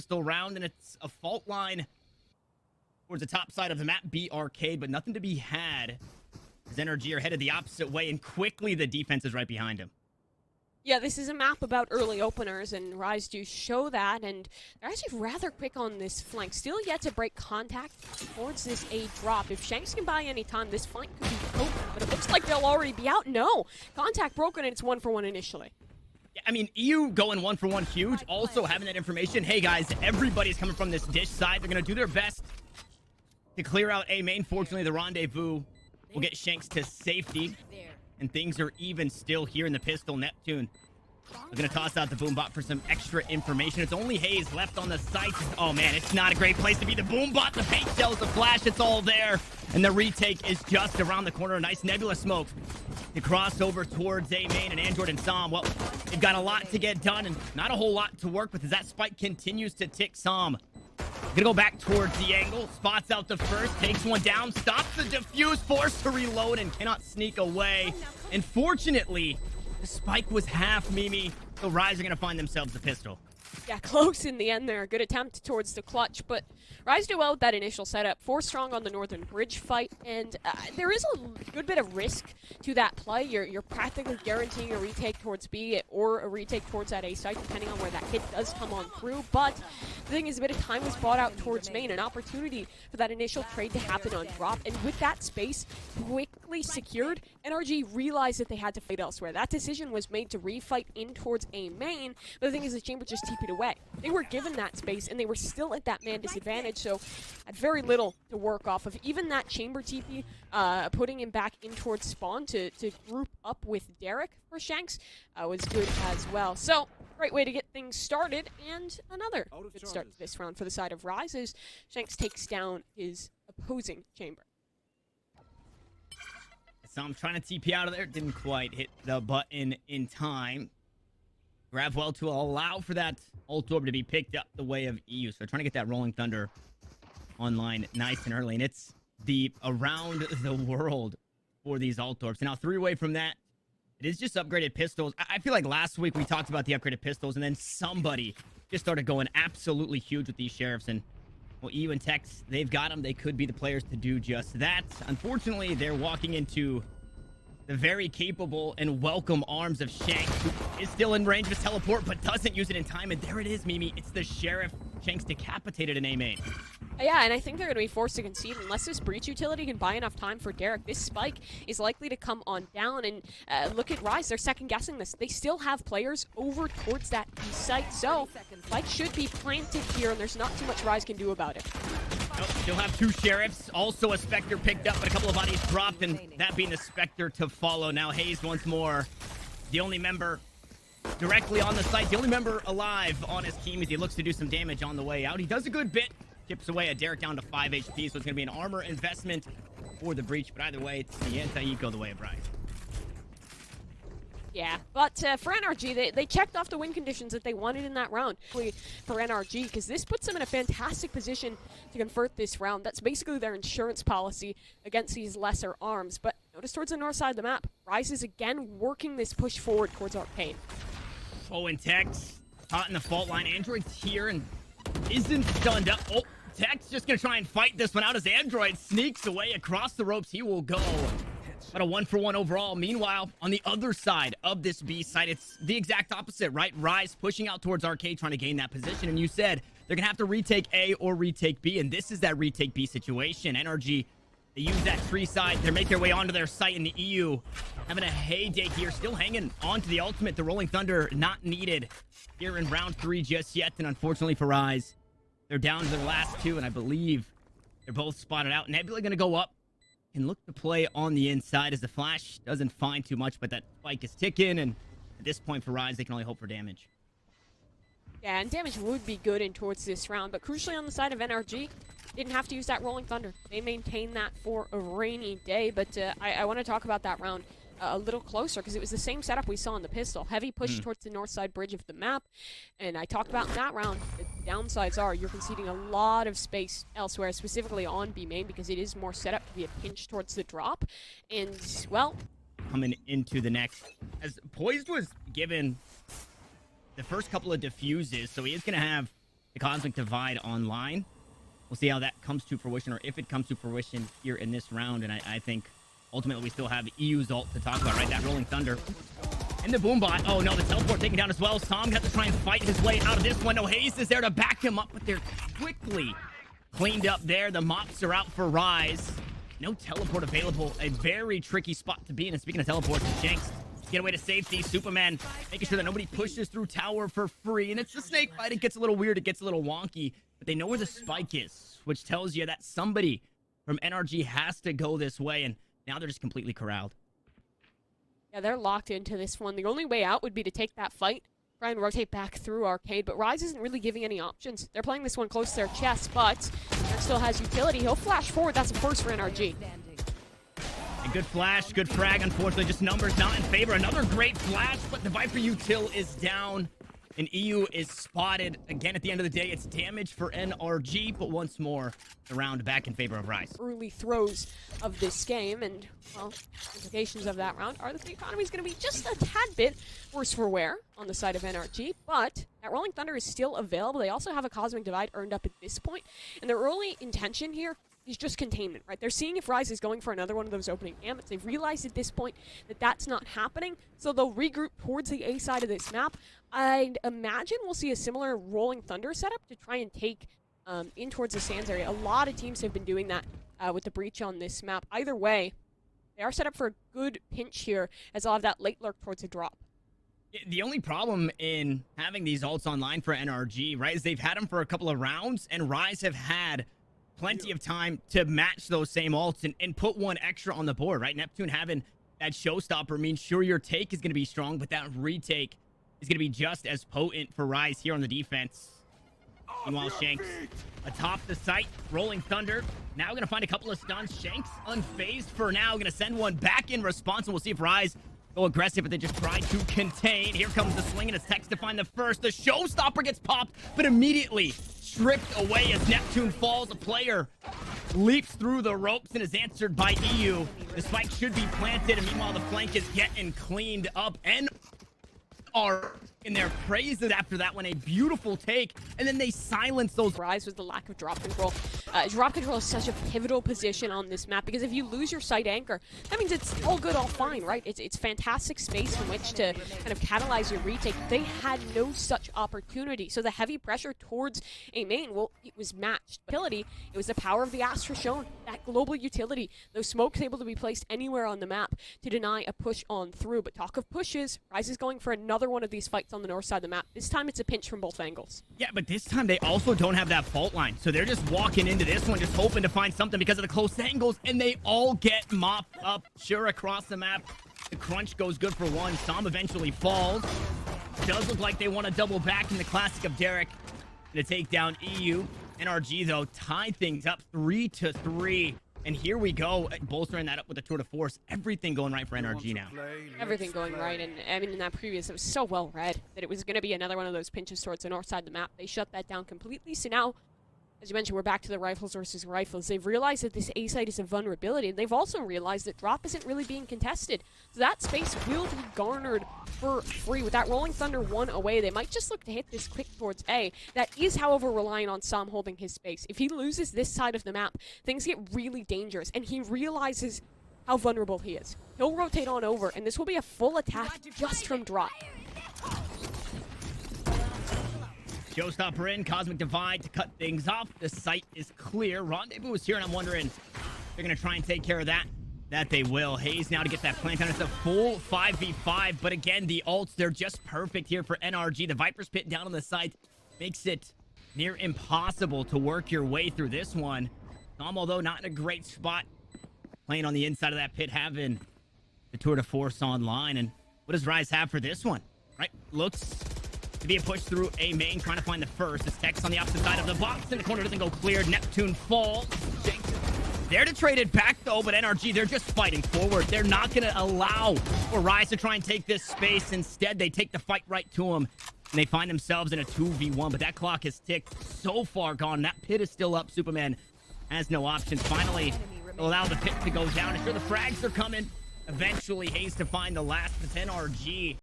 pistol round, and it's a fault line towards the top side of the map, B arcade, but nothing to be had as NRG are headed the opposite way, and quickly the defense is right behind him. Yeah, this is a map about early openers, and Rise do show that, and they're actually rather quick on this flank. Still yet to break contact towards this A drop. If Shanks can buy any time, this flank could be open, but it looks like they'll already be out. No! Contact broken, and it's 1-for-1 initially. Yeah, I mean, EU going 1-for-1 huge. Also having that information. Hey, guys, everybody's coming from this dish side. They're going to do their best to clear out A main. Fortunately, the rendezvous will get Shanks to safety. And things are even still here in the pistol. Neptune, we're going to toss out the Boombot for some extra information. It's only Hayes left on the site. Oh, man, it's not a great place to be. The Boombot, the paint shells, the flash, it's all there. And the retake is just around the corner. Nice Nebula smoke to cross over towards A main and Android and Som. Well, they've got a lot to get done and not a whole lot to work with as that spike continues to tick. Som gonna go back towards the angle, spots out the first, takes one down, stops the defuse, forced to reload and cannot sneak away. And fortunately, the spike was half Mimi, so Rise are gonna find themselves a pistol. Yeah, close in the end there. Good attempt towards the clutch, but Rise do well with that initial setup. 4 strong on the Northern Bridge fight, and there is a good bit of risk to that play. You're practically guaranteeing a retake towards B or a retake towards that A site, depending on where that hit does come on through. But the thing is, a bit of time was bought out towards main, an opportunity for that initial trade to happen on drop, and with that space quickly secured, NRG realized that they had to fight elsewhere. That decision was made to refight in towards A main, but the thing is, the Chamber just TP'd away. They were given that space, and they were still at that man disadvantage, so had very little to work off of. Even that Chamber TP, putting him back in towards spawn to group up with Derek for Shanks was good as well. So, great way to get things started, and another good start to this round for the side of Rise as Shanks takes down his opposing Chamber. So I'm trying to TP out of there, didn't quite hit the button in time. Grab well to allow for that ult orb to be picked up the way of EU. So they're trying to get that Rolling Thunder online nice and early. And it's the around the world for these ult orbs. And now 3 away from that, it is just upgraded pistols. I feel like last week we talked about the upgraded pistols, and then somebody just started going absolutely huge with these sheriffs. And well, EU and Tex, they've got them. They could be the players to do just that. Unfortunately, they're walking into the very capable and welcome arms of Shanks, who is still in range of his teleport, but doesn't use it in time. And there it is, Mimi. It's the Sheriff. Shanks decapitated in A main. Yeah, and I think they're going to be forced to concede unless this breach utility can buy enough time for Derek. This spike is likely to come on down, and look at Rise. They're second-guessing this. They still have players over towards that B site, so spike should be planted here, and there's not too much Rise can do about it. Nope, still have 2 Sheriffs. Also a Spectre picked up, but a couple of bodies dropped, and that being the Spectre to follow. Now Hayes once more, the only member directly on the site, the only member alive on his team as he looks to do some damage on the way out. He does a good bit. Chips away at Derek down to 5 HP, so it's going to be an armor investment for the breach. But either way, it's the anti-eco the way of Rise. Yeah, but for NRG, they checked off the win conditions that they wanted in that round for NRG, because this puts them in a fantastic position to convert this round. That's basically their insurance policy against these lesser arms. But notice towards the north side of the map, Rise is again working this push forward towards Arcade. Oh, and Tex caught in the fault line. Android's here and isn't stunned up. Oh, Tex just going to try and fight this one out as Android sneaks away across the ropes. He will go. But a 1-for-1 overall. Meanwhile, on the other side of this B side, it's the exact opposite, right? Rise pushing out towards Arcade, trying to gain that position. And you said they're going to have to retake A or retake B. And this is that retake B situation. NRG, they use that tree side. They make their way onto their site in the EU. Having a heyday here. Still hanging on to the ultimate. The Rolling Thunder not needed here in round 3 just yet. And unfortunately for Rise, they're down to their last 2. And I believe they're both spotted out. Nebula going to go up and look to play on the inside as the flash doesn't find too much, but that spike is ticking, and at this point for Rise, they can only hope for damage. Yeah, and damage would be good in towards this round, but crucially on the side of NRG, didn't have to use that Rolling Thunder. They maintained that for a rainy day, but I want to talk about that round a little closer, because it was the same setup we saw in the pistol. Heavy push towards the north side bridge of the map, and I talked about in that round, the downsides are you're conceding a lot of space elsewhere, specifically on B main, because it is more set up to be a pinch towards the drop, and, well... Coming into the next, as Poised was given the first couple of diffuses, so he is going to have the Cosmic Divide online. We'll see how that comes to fruition, or if it comes to fruition here in this round. And I think ultimately we still have EU's ult to talk about, right? That Rolling Thunder. And the Boombot. Oh, no, the teleport taken down as well. Sam has to try and fight his way out of this one. No, Hayes is there to back him up, but they're quickly cleaned up there. The mops are out for Rise. No teleport available. A very tricky spot to be in. And speaking of teleports, Shanks get away to safety. Superman making sure that nobody pushes through tower for free. And it's the snake fight. It gets a little weird. It gets a little wonky. But they know where the spike is, which tells you that somebody from NRG has to go this way. And now they're just completely corralled. Yeah, they're locked into this one. The only way out would be to take that fight, try and rotate back through Arcade, but Rise isn't really giving any options. They're playing this one close to their chest, but Derek still has utility. He'll flash forward. That's a first for NRG. A good flash, good frag. Unfortunately, just numbers not in favor. Another great flash, but the Viper util is down, and EU is spotted. Again, at the end of the day, it's damage for NRG, but once more, the round back in favor of Rise. Early throws of this game, and, well, implications of that round are that the economy is going to be just a tad bit worse for wear on the side of NRG, but that Rolling Thunder is still available. They also have a Cosmic Divide earned up at this point, and their early intention here is just containment, right? They're seeing if Rise is going for another one of those opening gambits. They've realized at this point that that's not happening, so they'll regroup towards the A side of this map. I'd imagine we'll see a similar Rolling Thunder setup to try and take in towards the Sands area. A lot of teams have been doing that with the Breach on this map. Either way, they are set up for a good pinch here, as they'll have that late lurk towards a drop. The only problem in having these ults online for NRG, right, is they've had them for a couple of rounds, and Rise have had plenty of time to match those same ults and put one extra on the board, right? Neptune having that showstopper means sure your take is going to be strong, but that retake is going to be just as potent for Rise here on the defense. Meanwhile, Shanks atop the site, Rolling Thunder. Now going to find a couple of stuns. Shanks unfazed for now. Going to send one back in response, and we'll see if Rise go aggressive, but they just try to contain. Here comes the swing, and it's Tex to find the first. The showstopper gets popped, but immediately stripped away as Neptune falls. A player leaps through the ropes and is answered by EU. The spike should be planted, and meanwhile, the flank is getting cleaned up. And are in their praises after that one. A beautiful take, and then they silence those. Rise was the lack of drop control. Drop control is such a pivotal position on this map, because if you lose your site anchor, that means it's all good, all fine, right? It's fantastic space from which to kind of catalyze your retake. They had no such opportunity, so the heavy pressure towards a main, well, it was matched. Utility, it was the power of the Astra shown, that global utility, those smokes able to be placed anywhere on the map to deny a push on through. But talk of pushes, Rise is going for another one of these fights on the north side of the map. This time it's a pinch from both angles. Yeah, but this time they also don't have that fault line, so they're just walking into this one just hoping to find something because of the close angles, and they all get mopped up. Sure, across the map, the crunch goes good for one. Sam eventually falls. Does look like they want to double back in the classic of Derek to take down EU. NRG, though, tied things up 3-3. And here we go, bolstering that up with a tour de force. Everything going right for NRG now. Everything going right, and I mean, in that previous, it was so well read that it was going to be another one of those pinches towards the north side of the map. They shut that down completely, so now, as you mentioned, we're back to the rifles versus rifles. They've realized that this A site is a vulnerability, and they've also realized that drop isn't really being contested. So that space will be garnered for free. With that Rolling Thunder one away, they might just look to hit this quick towards A. That is, however, relying on Sam holding his space. If he loses this side of the map, things get really dangerous, and he realizes how vulnerable he is. He'll rotate on over, and this will be a full attack just from drop. Showstopper in, Cosmic Divide to cut things off. The site is clear. Rendezvous is here, and I'm wondering if they're going to try and take care of that. That they will. Hayes now to get that plant down. It's a full 5v5, but again, the ults, they're just perfect here for NRG. The Viper's pit down on the site makes it near impossible to work your way through this one. Tom, although not in a great spot, playing on the inside of that pit, having the tour de force online. And what does Rise have for this one? Right, looks to be a push through a main, trying to find the first. It's Tex on the opposite side of the box. In the corner doesn't go clear. Neptune falls. They're to trade it back, though, but NRG, they're just fighting forward. They're not going to allow for Rise to try and take this space. Instead, they take the fight right to them, and they find themselves in a 2v1. But that clock has ticked so far gone. That pit is still up. Superman has no options. Finally, they'll allow the pit to go down. And sure, the frags are coming. Eventually, Hayes to find the last. It's NRG